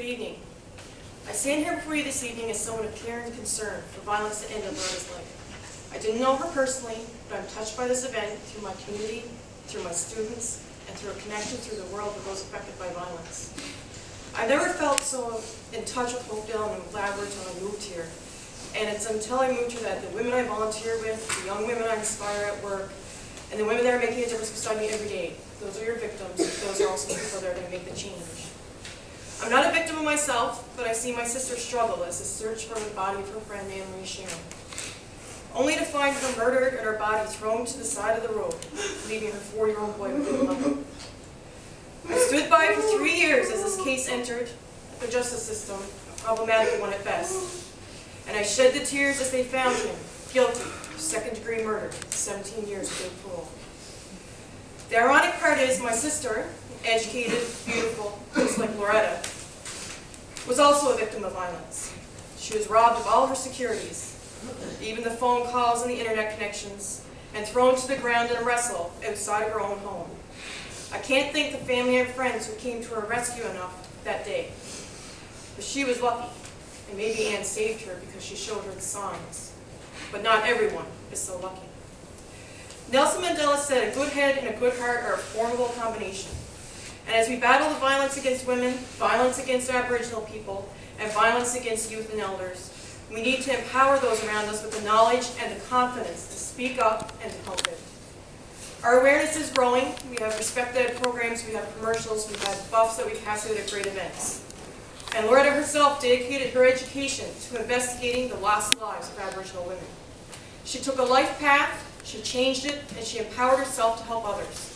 Good evening. I stand here before you this evening as someone of care and concern for violence that ended Loretta's life. I didn't know her personally, but I'm touched by this event through my community, through my students, and through a connection through the world with those affected by violence. I've never felt so in touch with Hopedale, and I'm glad we're until I moved here. And it's until I moved here that the women I volunteer with, the young women I inspire at work, and the women that are making a difference beside me every day, those are your victims. Those are also the people that are going to make the change. I'm not a victim of myself, but I see my sister struggle as a search for the body of her friend, Anne-Marie Sharon, only to find her murdered and her body thrown to the side of the road, leaving her 4-year-old boy with no mother. I stood by for 3 years as this case entered the justice system, a problematic one at best. And I shed the tears as they found him guilty of second-degree murder, 17 years without parole. The ironic part is my sister, educated, beautiful, just like Loretta, was also a victim of violence. She was robbed of all her securities, even the phone calls and the internet connections, and thrown to the ground in a wrestle outside of her own home. I can't thank the family and friends who came to her rescue enough that day. But she was lucky, and maybe Anne saved her because she showed her the signs. But not everyone is so lucky. Nelson Mandela said, a good head and a good heart are a formidable combination. And as we battle the violence against women, violence against Aboriginal people, and violence against youth and elders, we need to empower those around us with the knowledge and the confidence to speak up and to help it. Our awareness is growing. We have Respect Ed programs, we have commercials, we have buffs that we pass out at great events. And Loretta herself dedicated her education to investigating the lost lives of Aboriginal women. She took a life path, she changed it, and she empowered herself to help others.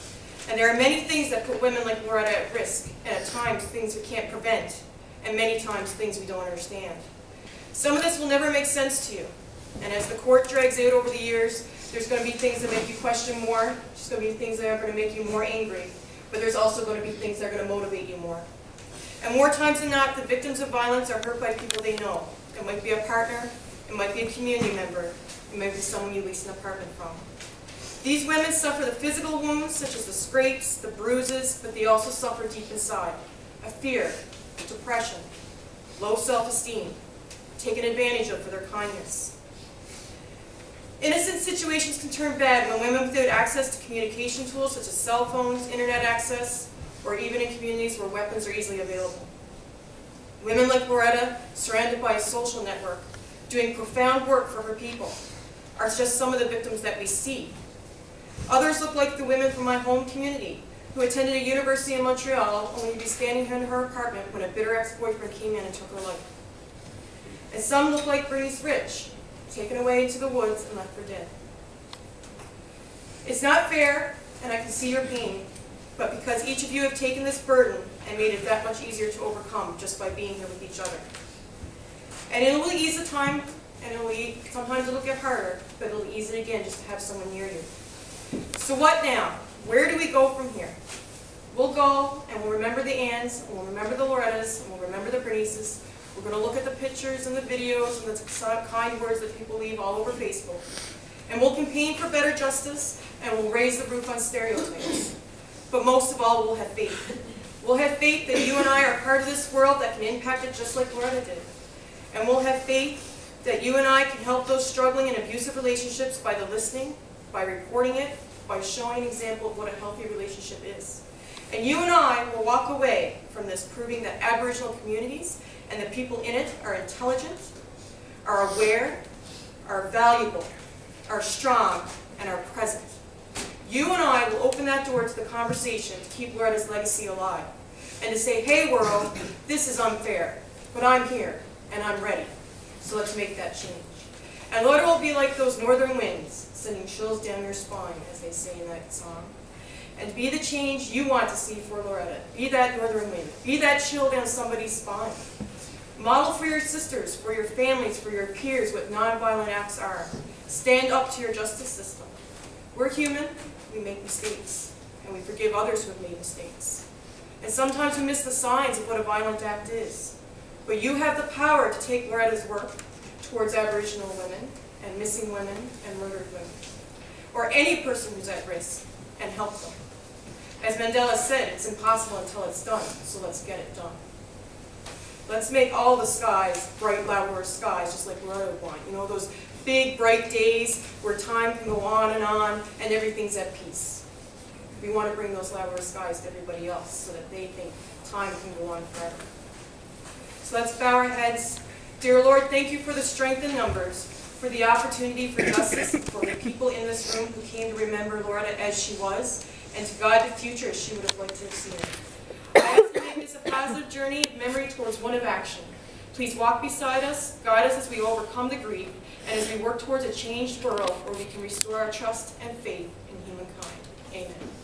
And there are many things that put women like Loretta at risk, and at times things we can't prevent, and many times things we don't understand. Some of this will never make sense to you, and as the court drags out over the years, there's going to be things that make you question more, there's going to be things that are going to make you more angry, but there's also going to be things that are going to motivate you more. And more times than not, the victims of violence are hurt by people they know. It might be a partner, it might be a community member, it might be someone you lease an apartment from. These women suffer the physical wounds, such as the scrapes, the bruises, but they also suffer deep inside. A fear, depression, low self-esteem, taken advantage of for their kindness. Innocent situations can turn bad when women without access to communication tools, such as cell phones, internet access, or even in communities where weapons are easily available. Women like Loretta, surrounded by a social network, doing profound work for her people, are just some of the victims that we see. Others look like the women from my home community, who attended a university in Montreal only to be standing in her apartment when a bitter ex-boyfriend came in and took her life. And some look like Bernice Rich, taken away into the woods and left for dead. It's not fair, and I can see your pain, but because each of you have taken this burden and made it that much easier to overcome just by being here with each other. And it will ease the time, and sometimes it'll get harder, but it'll ease it again just to have someone near you. So what now? Where do we go from here? We'll go and we'll remember the Anns, and we'll remember the Lorettas, and we'll remember the Bernices. We're going to look at the pictures and the videos and the kind words that people leave all over Facebook. And we'll campaign for better justice, and we'll raise the roof on stereotypes. But most of all, we'll have faith. We'll have faith that you and I are part of this world that can impact it just like Loretta did. And we'll have faith that you and I can help those struggling in abusive relationships by the listening, by reporting it, by showing an example of what a healthy relationship is. And you and I will walk away from this proving that Aboriginal communities and the people in it are intelligent, are aware, are valuable, are strong, and are present. You and I will open that door to the conversation to keep Loretta's legacy alive, and to say, hey world, this is unfair, but I'm here, and I'm ready, so let's make that change. And Loretta will be like those northern winds, sending chills down your spine, as they say in that song. And be the change you want to see for Loretta. Be that northern wind. Be that chill down somebody's spine. Model for your sisters, for your families, for your peers what nonviolent acts are. Stand up to your justice system. We're human, we make mistakes, and we forgive others who have made mistakes. And sometimes we miss the signs of what a violent act is. But you have the power to take Loretta's work towards Aboriginal women, and missing women, and murdered women, or any person who's at risk, and help them. As Mandela said, it's impossible until it's done, so let's get it done. Let's make all the skies bright, loud skies, just like Loretta would want. You know, those big, bright days where time can go on and everything's at peace. We want to bring those louder skies to everybody else so that they think time can go on forever. So let's bow our heads. Dear Lord, thank you for the strength in numbers, for the opportunity for justice, for the people in this room who came to remember Loretta as she was, and to guide the future as she would have liked to have seen her. I ask to make this a positive journey of memory towards one of action. Please walk beside us, guide us as we overcome the grief, and as we work towards a changed world where we can restore our trust and faith in humankind. Amen.